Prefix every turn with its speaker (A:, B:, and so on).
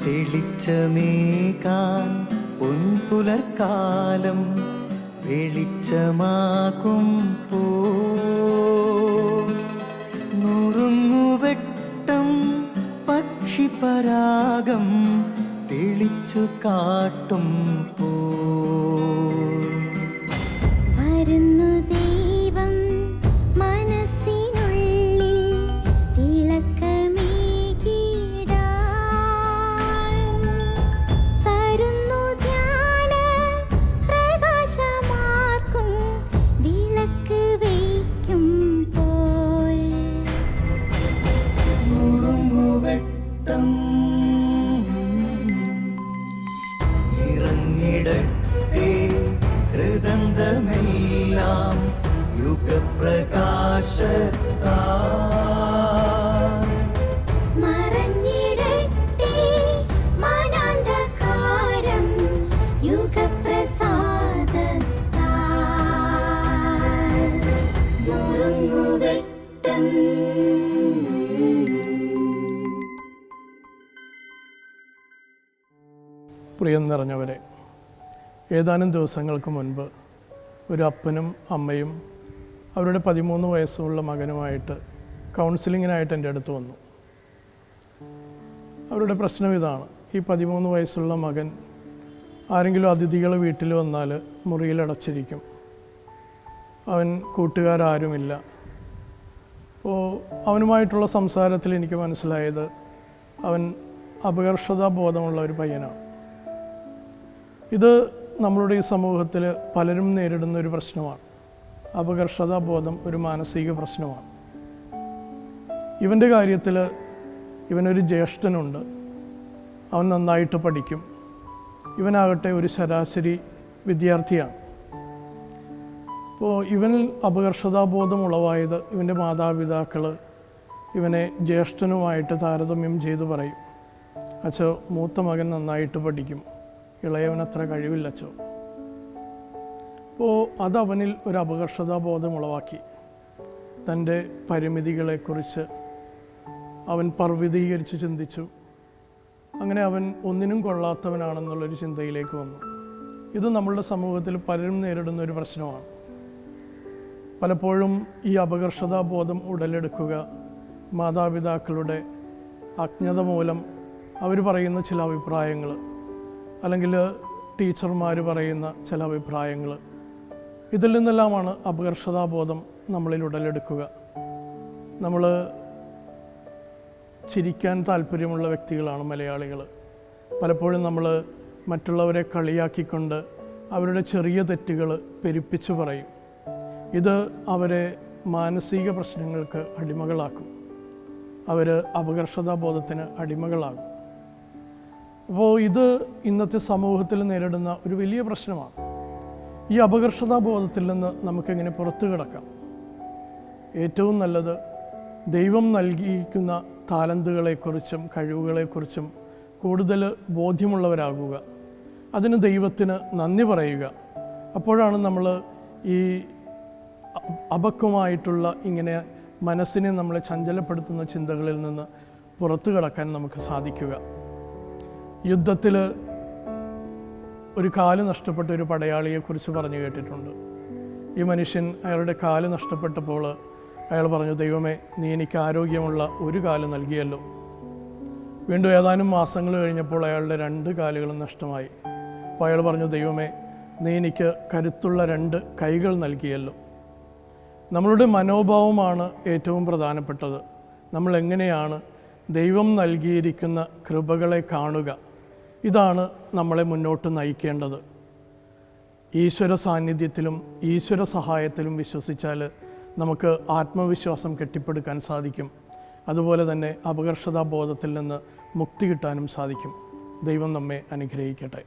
A: തെളിച്ചമേകാൻ പൊൻപുലർക്കാലം വെളിച്ചമാകും നുറുങ്ങുവെട്ടം പക്ഷിപരാഗം തെളിച്ചു കാട്ടും
B: വരുന്നു ദൈവം മനസ്സിനുള്ളിൽ തിളക്കമേകിടാൻ തരുന്നു ധ്യാന പ്രകാശമാർക്കും വിളക്ക് വയ്ക്കുമ്പോൾ
A: നുറുങ്ങുവെട്ടം ഇറങ്ങിടട്ടെ ഹൃദന്തമെല്ലാം യുഗപ്രകാശത്താൽ
B: മറഞ്ഞിടട്ടെ മാനാന്ധകാരം യുഗപ്രസാദത്താൽ നുറുങ്ങുവെട്ടം.
C: പ്രിയം നിറഞ്ഞവരെ, ഏതാനും ദിവസങ്ങൾക്ക് മുൻപ് ഒരു അപ്പനും അമ്മയും അവരുടെ 13 വയസ്സുള്ള മകനുമായിട്ട് കൗൺസിലിങ്ങിനായിട്ട് എൻ്റെ അടുത്ത് വന്നു. അവരുടെ പ്രശ്നം ഇതാണ്: ഈ 13 വയസ്സുള്ള മകൻ ആരെങ്കിലും അതിഥികൾ വീട്ടിൽ വന്നാൽ മുറിയിലടച്ചിരിക്കും. അവൻ കൂട്ടുകാരാരുമില്ല. അപ്പോൾ അവനുമായിട്ടുള്ള സംസാരത്തിൽ എനിക്ക് മനസ്സിലായത് അവൻ അപകർഷതാബോധമുള്ള ഒരു പയ്യനാണ്. ഇത് നമ്മളുടെ ഈ സമൂഹത്തിൽ പലരും നേരിടുന്ന ഒരു പ്രശ്നമാണ്. അപകർഷതാബോധം ഒരു മാനസിക പ്രശ്നമാണ്. ഇവൻ്റെ കാര്യത്തിൽ ഇവനൊരു ജ്യേഷ്ഠനുണ്ട്. അവൻ നന്നായിട്ട് പഠിക്കും. ഇവനാകട്ടെ ഒരു ശരാശരി വിദ്യാർത്ഥിയാണ്. അപ്പോൾ ഇവനിൽ അപകർഷതാബോധം ഉളവായത് ഇവൻ്റെ മാതാപിതാക്കൾ ഇവനെ ജ്യേഷ്ഠനുമായിട്ട് താരതമ്യം ചെയ്ത് പറയും: അച്ഛോ, മൂത്ത മകൻ നന്നായിട്ട് പഠിക്കും, ഇളയവനത്ര കഴിവില്ലച്ചോ. അപ്പോൾ അതവനിൽ ഒരു അപകർഷതാബോധം ഉളവാക്കി. തൻ്റെ പരിമിതികളെക്കുറിച്ച് അവൻ പർവ്വതീകരിച്ച് ചിന്തിച്ചു. അങ്ങനെ അവൻ ഒന്നിനും കൊള്ളാത്തവനാണെന്നുള്ളൊരു ചിന്തയിലേക്ക് വന്നു. ഇത് നമ്മളുടെ സമൂഹത്തിൽ പലരും നേരിടുന്ന ഒരു പ്രശ്നമാണ്. പലപ്പോഴും ഈ അപകർഷതാബോധം ഉടലെടുക്കുക മാതാപിതാക്കളുടെ അജ്ഞത മൂലം അവർ പറയുന്ന ചില അഭിപ്രായങ്ങൾ, അല്ലെങ്കിൽ ടീച്ചർമാർ പറയുന്ന ചില അഭിപ്രായങ്ങൾ, ഇതിൽ നിന്നെല്ലാമാണ് അപകർഷതാബോധം നമ്മളിൽ ഉടലെടുക്കുക. നമ്മൾ ചിരിക്കാൻ താല്പര്യമുള്ള വ്യക്തികളാണ് മലയാളികൾ. പലപ്പോഴും നമ്മൾ മറ്റുള്ളവരെ കളിയാക്കിക്കൊണ്ട് അവരുടെ ചെറിയ തെറ്റുകൾ പെരുപ്പിച്ച് പറയും. ഇത് അവരെ മാനസിക പ്രശ്നങ്ങൾക്ക് അടിമകളാക്കും. അവർ അപകർഷതാബോധത്തിന് അടിമകളാകും. അപ്പോൾ ഇത് ഇന്നത്തെ സമൂഹത്തിൽ നേരിടുന്ന ഒരു വലിയ പ്രശ്നമാണ്. ഈ അപകർഷതാബോധത്തിൽ നിന്ന് നമുക്കെങ്ങനെ പുറത്തു കിടക്കാം? ഏറ്റവും നല്ലത് ദൈവം നൽകിയിരിക്കുന്ന താലന്തുകളെക്കുറിച്ചും കഴിവുകളെക്കുറിച്ചും കൂടുതൽ ബോധ്യമുള്ളവരാകുക. അതിന് ദൈവത്തിന് നന്ദി പറയുക. അപ്പോഴാണ് നമ്മൾ ഈ അപക്വമായിട്ടുള്ള ഇങ്ങനെ മനസ്സിനെ നമ്മളെ ചഞ്ചലപ്പെടുത്തുന്ന ചിന്തകളിൽ നിന്ന് പുറത്തു കടക്കാൻ നമുക്ക് സാധിക്കുക. യുദ്ധത്തിൽ ഒരു കാല് നഷ്ടപ്പെട്ട ഒരു പടയാളിയെക്കുറിച്ച് പറഞ്ഞു കേട്ടിട്ടുണ്ട്. ഈ മനുഷ്യൻ അയാളുടെ കാല് നഷ്ടപ്പെട്ടപ്പോൾ അയാൾ പറഞ്ഞു: ദൈവമേ, നീ എനിക്ക് ആരോഗ്യമുള്ള ഒരു കാല് നൽകിയല്ലോ. വീണ്ടും ഏതാനും മാസങ്ങൾ കഴിഞ്ഞപ്പോൾ അയാളുടെ 2 കാലുകളും നഷ്ടമായി. അപ്പോൾ അയാൾ പറഞ്ഞു: ദൈവമേ, നീ എനിക്ക് കരുത്തുള്ള 2 കൈകൾ നൽകിയല്ലോ. നമ്മളുടെ മനോഭാവമാണ് ഏറ്റവും പ്രധാനപ്പെട്ടത്. നമ്മൾ എങ്ങനെയാണ് ദൈവം നൽകിയിരിക്കുന്ന കൃപകളെ കാണുക? ഇതാണ് നമ്മളെ മുന്നോട്ട് നയിക്കേണ്ടത്. ഈശ്വര സാന്നിധ്യത്തിലും ഈശ്വര സഹായത്തിലും വിശ്വസിച്ചാൽ നമുക്ക് ആത്മവിശ്വാസം കെട്ടിപ്പടുക്കാൻ സാധിക്കും. അതുപോലെ തന്നെ അപകർഷതാബോധത്തിൽ നിന്ന് മുക്തി കിട്ടാനും സാധിക്കും. ദൈവം നമ്മെ അനുഗ്രഹിക്കട്ടെ.